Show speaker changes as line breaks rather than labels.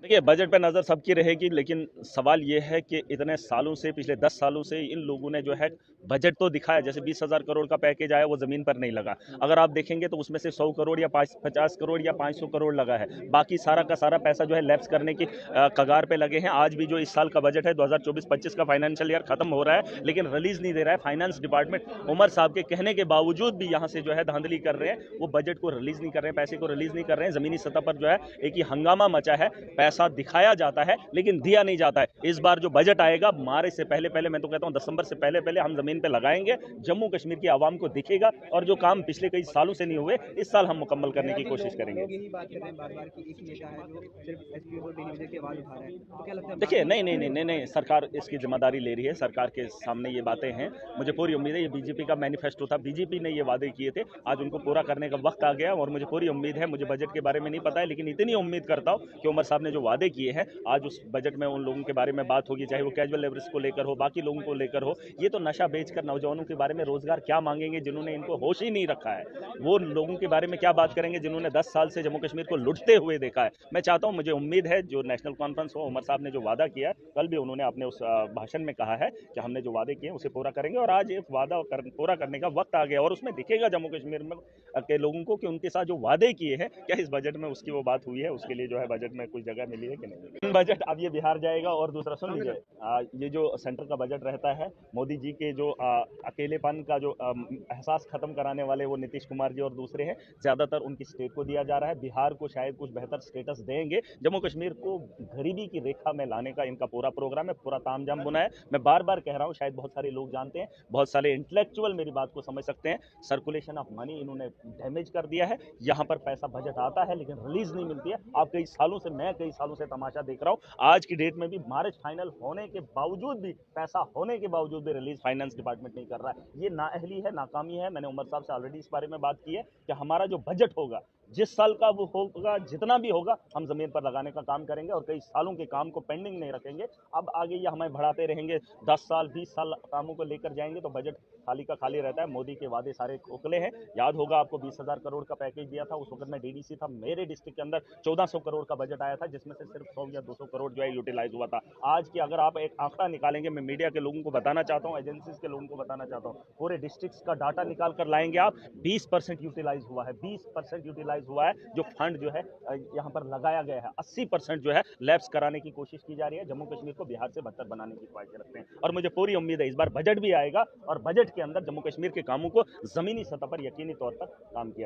देखिए, बजट पे नज़र सबकी रहेगी, लेकिन सवाल ये है कि इतने सालों से, पिछले 10 सालों से इन लोगों ने जो है बजट तो दिखाया, जैसे 20,000 करोड़ का पैकेज आया, वो ज़मीन पर नहीं लगा। अगर आप देखेंगे तो उसमें से 100 करोड़ या 50 करोड़ या 500 करोड़ लगा है। बाकी सारा का सारा पैसा जो है लैप्स करने की कगार पे लगे हैं। आज भी जो इस साल का बजट है 2024-25 का फाइनेंशियल ईयर खत्म हो रहा है, लेकिन रिलीज़ नहीं दे रहा है। फाइनेंस डिपार्टमेंट उमर साहब के कहने के बावजूद भी यहाँ से जो है धांधली कर रहे हैं, वो बजट को रिलीज़ नहीं कर रहे हैं, पैसे को रिलीज़ नहीं कर रहे हैं। ज़मीनी सतह पर जो है एक ही हंगामा मचा है। पैसा दिखाया जाता है लेकिन दिया नहीं जाता है। इस बार जो बजट आएगा मार्च से पहले पहले, मैं तो कहता हूं दिसंबर से पहले पहले हम जमीन पे लगाएंगे। जम्मू कश्मीर की आवाम को दिखेगा और जो काम पिछले कई सालों से नहीं हुए इस साल हम मुकम्मल करने की कोशिश करेंगे।
यही बात कर रहे हैं बार-बार कि एक नेता है जो सिर्फ एसपी और बेनिफिशियरी की आवाज उठा रहा है। तो क्या लगता है
देखिए,
बाकी
नहीं नहीं नहीं नहीं नहीं सरकार इसकी जिम्मेदारी ले रही है। सरकार के सामने ये बातें हैं। मुझे पूरी उम्मीद है, ये बीजेपी का मैनिफेस्टो था, बीजेपी ने ये वादे किए थे, आज उनको पूरा करने का वक्त आ गया और मुझे पूरी उम्मीद है। मुझे बजट के बारे में नहीं पता है, लेकिन इतनी उम्मीद करता हूं कि उमर साहब ने जो वादे किए हैं आज उस बजट में उन लोगों के बारे में बात होगी, चाहे वो कैजुअल लेबर्स को लेकर हो, बाकी लोगों को लेकर हो। ये तो नशा बेचकर नौजवानों के बारे में रोजगार क्या मांगेंगे जिन्होंने इनको होश ही नहीं रखा है। वो लोगों के बारे में क्या बात करेंगे जिन्होंने 10 साल से जम्मू कश्मीर को लुटते हुए देखा है। मैं चाहता हूं, मुझे उम्मीद है जो नेशनल कॉन्फ्रेंस हो, उमर साहब ने जो वादा किया है, कल भी उन्होंने अपने उस भाषण में कहा है कि हमने जो वादे किए उसे पूरा करेंगे और आज एक वादा पूरा करने का वक्त आ गया और उसमें दिखेगा जम्मू कश्मीर में के लोगों को कि उनके साथ जो वादे किए हैं क्या इस बजट में उसकी वो बात हुई है, उसके लिए जो है बजट में कुछ जगह मिली है कि नहीं। बजट अब ये बिहार जाएगा और दूसरा सुन लीजिए, ये जो सेंटर का बजट रहता है, मोदी जी के जो अकेलेपन का जो एहसास खत्म कराने वाले वो नीतीश कुमार जी और दूसरे हैं, ज्यादातर उनकी स्टेट को दिया जा रहा है। बिहार को शायद कुछ बेहतर स्टेटस देंगे। जम्मू कश्मीर को गरीबी की रेखा में लाने का इनका पूरा प्रोग्राम है, पूरा तामझाम बुना है। मैं बार बार कह रहा हूं, शायद बहुत सारे लोग जानते हैं, बहुत सारे इंटेलेक्चुअल मेरी बात को समझ सकते हैं। सर्कुलेशन ऑफ मनी इन्होंने डैमेज कर दिया है। यहाँ पर पैसा बजट आता है लेकिन रिलीज नहीं मिलती है। आप कई सालों से, मैं कई सालों से तमाशा देख रहा हूं, आज की डेट में भी मार्च फाइनल होने के बावजूद भी, पैसा होने के बावजूद भी रिलीज फाइनेंस डिपार्टमेंट नहीं कर रहा है। ये नाअहली है, नाकामी है। मैंने उमर साहब से ऑलरेडी इस बारे में बात की है कि हमारा जो बजट होगा, जिस साल का वो होगा, जितना भी होगा, हम जमीन पर लगाने का काम करेंगे और कई सालों के काम को पेंडिंग नहीं रखेंगे। अब आगे ये हमें बढ़ाते रहेंगे, 10 साल 20 साल कामों को लेकर जाएंगे तो बजट खाली का खाली रहता है। मोदी के वादे सारे खोखले हैं। याद होगा आपको 20,000 करोड़ का पैकेज दिया था, उस वक्त मैं डीडीसी था। मेरे डिस्ट्रिक्ट के अंदर 1400 करोड़ का बजट आया था, जिसमें से सिर्फ 100 या 200 करोड़ जो है यूटिलाइज हुआ था। आज की अगर आप एक आंकड़ा निकालेंगे, मैं मीडिया के लोगों को बताना चाहता हूँ, एजेंसीज के लोगों को बताना चाहता हूँ, पूरे डिस्ट्रिक्ट का डाटा निकाल कर लाएंगे आप, 20% यूटिलाइज हुआ है। 20% यूटिलाइज हुआ है जो फंड जो है यहाँ पर लगाया गया है। 80% जो है लैप्स कराने की कोशिश की जा रही है। जम्मू कश्मीर को बिहार से बदतर बनाने की ख्वाहिश रखते हैं और मुझे पूरी उम्मीद है इस बार बजट भी आएगा और बजट के अंदर जम्मू कश्मीर के कामों को जमीनी सतह पर यकीनी तौर पर काम किया